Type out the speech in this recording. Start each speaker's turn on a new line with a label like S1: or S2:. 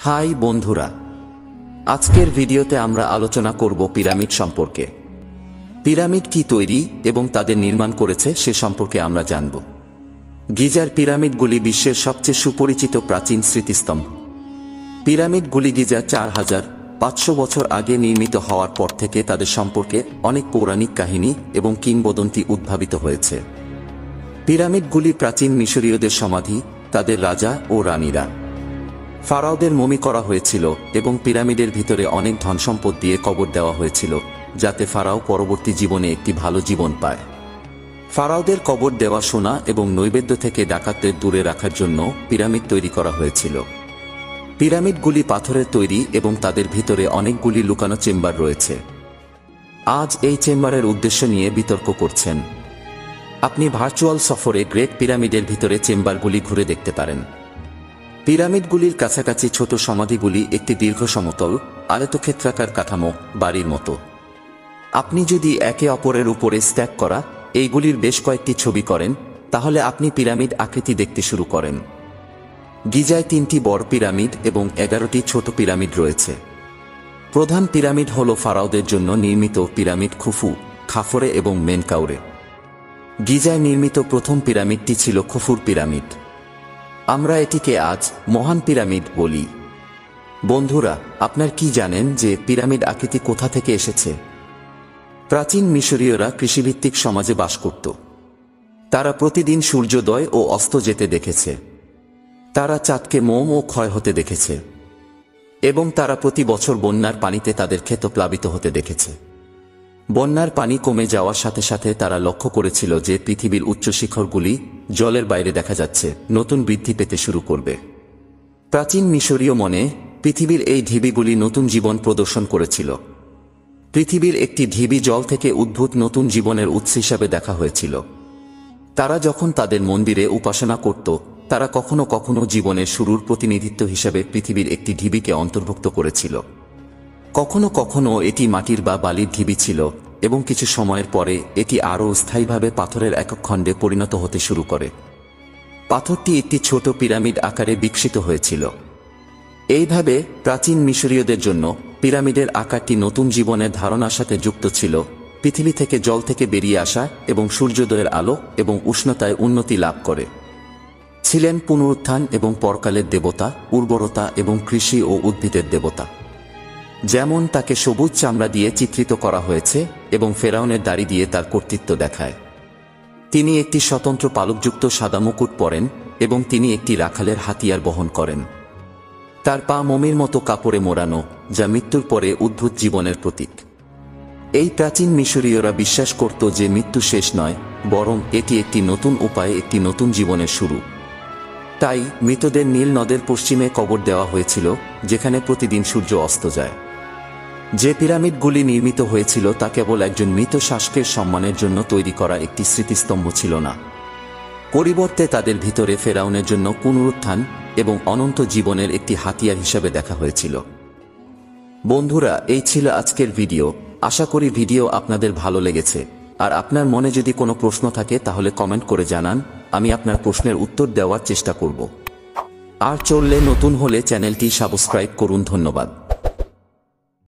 S1: High বন্ধুরা, আজকের ভিডিওতে আমরা আলোচনা করব পিরামিড সম্পর্কে। পিরামিড কি তৈরি এবং তাদের নির্মাণ করেছে সে সম্পর্কে আমরা জানব। গিজার পিরামিডগুলি বিশ্বের সবচেয়ে সুপরিচিত প্রাচীন স্মৃতিস্তম্ভ। পিরামিডগুলি গিজা 4500 বছর আগে নির্মিত হওয়ার পর থেকে তাদের সম্পর্কে অনেক পৌরাণিক কাহিনী এবং কিংবদন্তি উদ্ভাবিত হয়েছে। পিরামিডগুলি প্রাচীন মিশরীয়দের সমাধি, তাদের রাজা ও রানীরা। ফারাওদের মমি করা হয়েছিল এবং পিরামিডের ভিতরে অনেক ধনসম্পদ দিয়ে কবর দেওয়া হয়েছিল, যাতে ফারাও পরবর্তী জীবনে একটি ভালো জীবন পায়। ফারাওদের কবর দেওয়া সোনা এবং নৈবেদ্য থেকে ডাকাতদের দূরে রাখার জন্য পিরামিড তৈরি করা হয়েছিল। পিরামিডগুলি পাথরের তৈরি এবং তাদের ভিতরে অনেকগুলি লুকানো চেম্বার রয়েছে। আজ এই চেম্বারের উদ্দেশ্য নিয়ে বিতর্ক করছেন। আপনি ভার্চুয়াল সফরে গ্রেট পিরামিডের ভিতরে চেম্বারগুলি ঘুরে দেখতে পারেন। পিরামিডগুলির কাছাকাছি ছোট সমাধিগুলি একটি দীর্ঘ সমতল আয়তক্ষেত্রাকার কাঠামো, বাড়ির মতো। আপনি যদি একে অপরের উপরে স্ট্যাক করা এইগুলির বেশ কয়েকটি ছবি করেন, তাহলে আপনি পিরামিড আকৃতি দেখতে শুরু করেন। গিজায় 3টি বড় পিরামিড এবং 11টি ছোট পিরামিড রয়েছে। প্রধান পিরামিড হল ফারাওদের জন্য নির্মিত পিরামিড খুফু, খাফরে এবং মেনকাউরে। গিজায় নির্মিত প্রথম পিরামিডটি ছিল খুফুর পিরামিড। আমরা এটিকে আজ মহান পিরামিড বলি। বন্ধুরা, আপনার কি জানেন যে পিরামিড আকৃতি কোথা থেকে এসেছে? প্রাচীন মিশরীয়রা কৃষিভিত্তিক সমাজে বাস করত। তারা প্রতিদিন সূর্যোদয় ও অস্ত যেতে দেখেছে। তারা চাঁদকে মোম ও ক্ষয় হতে দেখেছে এবং তারা প্রতি বছর বন্যার পানিতে তাদের ক্ষেত প্লাবিত হতে দেখেছে। বন্যার পানি কমে যাওয়ার সাথে সাথে তারা লক্ষ্য করেছিল যে পৃথিবীর উচ্চ শিখরগুলি জলের বাইরে দেখা যাচ্ছে, নতুন বৃদ্ধি পেতে শুরু করবে। প্রাচীন মিশরীয় মনে পৃথিবীর এই ঢিবিগুলি নতুন জীবন প্রদর্শন করেছিল। পৃথিবীর একটি ঢিবি জল থেকে উদ্ভূত নতুন জীবনের উৎস হিসাবে দেখা হয়েছিল। তারা যখন তাদের মন্দিরে উপাসনা করত, তারা কখনো কখনো জীবনের শুরুর প্রতিনিধিত্ব হিসাবে পৃথিবীর একটি ঢিবিকে অন্তর্ভুক্ত করেছিল। কখনো কখনো এটি মাটির বা বালির ঢিবি ছিল এবং কিছু সময়ের পরে এটি আরও স্থায়ীভাবে পাথরের একক খণ্ডে পরিণত হতে শুরু করে। পাথরটি একটি ছোট পিরামিড আকারে বিকশিত হয়েছিল। এইভাবে প্রাচীন মিশরীয়দের জন্য পিরামিডের আকারটি নতুন জীবনের ধারণার সাথে যুক্ত ছিল, পৃথিবী থেকে জল থেকে বেরিয়ে আসা এবং সূর্যোদয়ের আলো এবং উষ্ণতায় উন্নতি লাভ করে। ছিলেন পুনরুত্থান এবং পরকালের দেবতা, উর্বরতা এবং কৃষি ও উদ্ভিদের দেবতা। যেমন তাকে সবুজ চামড়া দিয়ে চিত্রিত করা হয়েছে এবং ফেরাউনের দাড়ি দিয়ে তার কর্তৃত্ব দেখায়। তিনি একটি স্বতন্ত্র পালকযুক্ত সাদা মুকুট পরেন এবং তিনি একটি রাখালের হাতিয়ার বহন করেন। তার পা মমির মতো কাপড়ে মোড়ানো, যা মৃত্যুর পরে উদ্ভূত জীবনের প্রতীক। এই প্রাচীন মিশরীয়রা বিশ্বাস করত যে মৃত্যু শেষ নয়, বরং এটি একটি নতুন উপায়ে একটি নতুন জীবনের শুরু। তাই মৃতদের নীল নদের পশ্চিমে কবর দেওয়া হয়েছিল, যেখানে প্রতিদিন সূর্য অস্ত যায়। যে পিরামিডগুলি নির্মিত হয়েছিল তা কেবল একজন মৃত শাসকের সম্মানের জন্য তৈরি করা একটি স্মৃতিস্তম্ভ ছিল না। পরিবর্তে তাদের ভিতরে ফেরাউনের জন্য পুনরুত্থান এবং অনন্ত জীবনের একটি হাতিয়ার হিসাবে দেখা হয়েছিল। বন্ধুরা, এই ছিল আজকের ভিডিও। আশা করি ভিডিও আপনাদের ভালো লেগেছে। আর আপনার মনে যদি কোনো প্রশ্ন থাকে তাহলে কমেন্ট করে জানান, আমি আপনার প্রশ্নের উত্তর দেওয়ার চেষ্টা করব। আর চললে নতুন হলে চ্যানেলটি সাবস্ক্রাইব করুন। ধন্যবাদ।